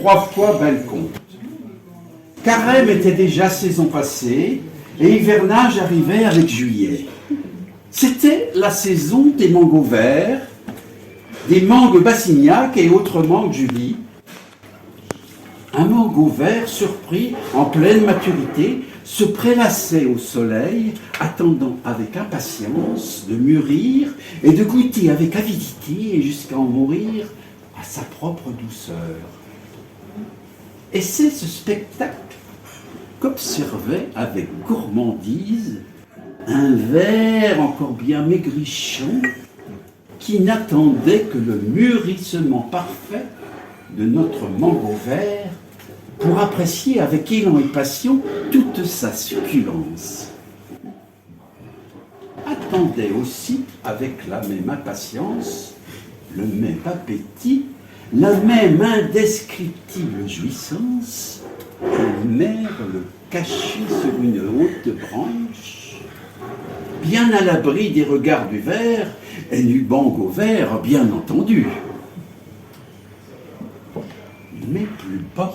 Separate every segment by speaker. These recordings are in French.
Speaker 1: 3 fois belle compte. Carême était déjà saison passée et hivernage arrivait avec juillet. C'était la saison des mangos verts, des mangues bassignac et autres mangues Julie. Un mango vert surpris en pleine maturité se prélassait au soleil, attendant avec impatience de mûrir et de goûter avec avidité et jusqu'à en mourir à sa propre douceur. Et c'est ce spectacle qu'observait avec gourmandise un ver encore bien maigrichon qui n'attendait que le mûrissement parfait de notre mango vert pour apprécier avec élan et passion toute sa succulence. Attendait aussi avec la même impatience, le même appétit, la même indescriptible jouissance, un merle caché sur une haute branche, bien à l'abri des regards du ver et du mango vert, bien entendu. Mais plus bas,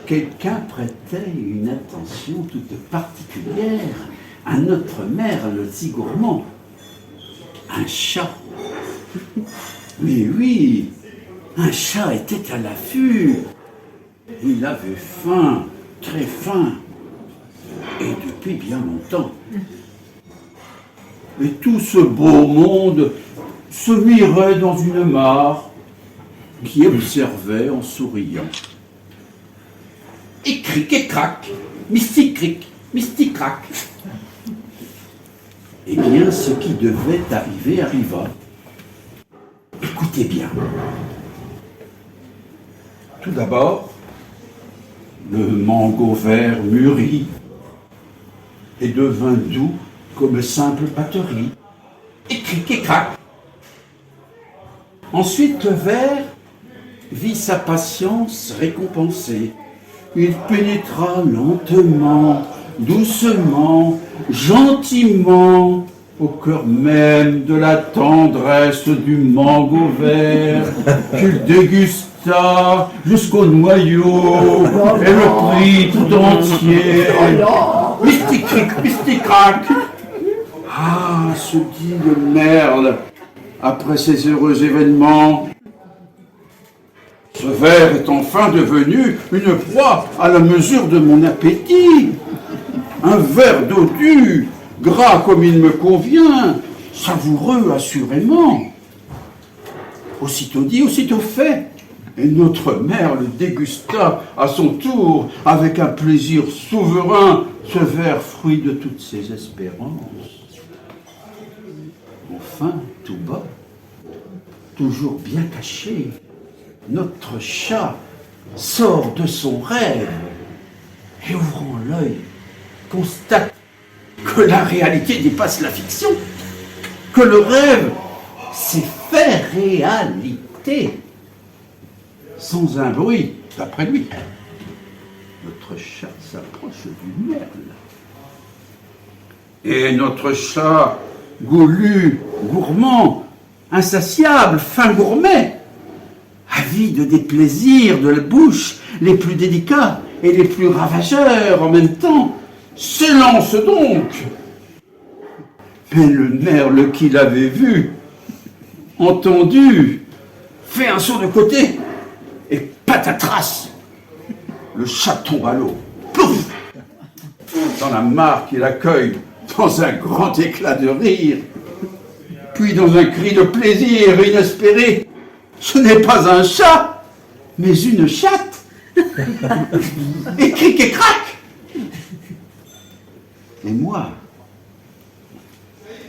Speaker 1: quelqu'un prêtait une attention toute particulière à notre merle si gourmand. Un chat. Mais oui, un chat était à l'affût. Il avait faim, très faim, et depuis bien longtemps. Et tout ce beau monde se mirait dans une mare qui observait en souriant. Et cric et crac, mystique cric, mystique crac. Eh bien, ce qui devait arriver arriva. Écoutez bien. Tout d'abord, le mango vert mûrit et devint doux comme simple batterie. Et cric et crac. Ensuite, le ver vit sa patience récompensée. Il pénétra lentement, doucement, gentiment au cœur même de la tendresse du mango vert qu'il dégusta jusqu'au noyau et le prit tout entier. Mystique-cric, mystique-crac. Ah, se dit le merle, après ces heureux événements, ce ver est enfin devenu une proie à la mesure de mon appétit. Un ver dodu, gras comme il me convient, savoureux assurément. Aussitôt dit, aussitôt fait. Et notre mère le dégusta à son tour avec un plaisir souverain, ce ver fruit de toutes ses espérances. Enfin, tout bas, toujours bien caché, notre chat sort de son rêve et ouvrant l'œil, constate que la réalité dépasse la fiction, que le rêve s'est fait réalité, sans un bruit, d'après lui. Notre chat s'approche du merle. Et notre chat, goulu, gourmand, insatiable, fin gourmet, avide des plaisirs de la bouche les plus délicats et les plus ravageurs en même temps, s'élance donc. Mais le merle qui l'avait vu, entendu, fait un saut de côté et patatras, le chat tombe à l'eau. Pouf! Dans la mare qui l'accueille, dans un grand éclat de rire, puis dans un cri de plaisir inespéré. Ce n'est pas un chat, mais une chatte. Et cric et crac. Et moi,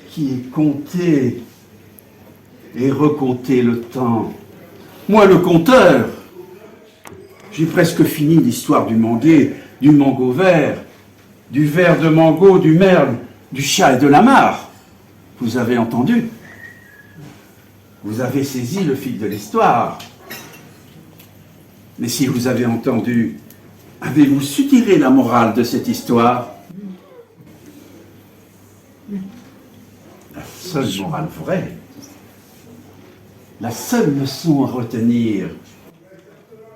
Speaker 1: qui ai compté et recompté le temps, moi le compteur, j'ai presque fini l'histoire du manguier, du mango vert, du ver de mango, du merle, du chat et de la mare. Vous avez entendu? Vous avez saisi le fil de l'histoire. Mais si vous avez entendu, avez-vous su tirer la morale de cette histoire? La seule morale vraie, la seule leçon à retenir,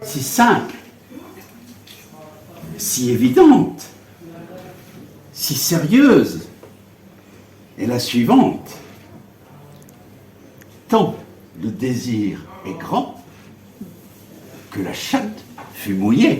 Speaker 1: si simple, si évidente, si sérieuse est la suivante. Tant le désir est grand que la chatte fut mouillée.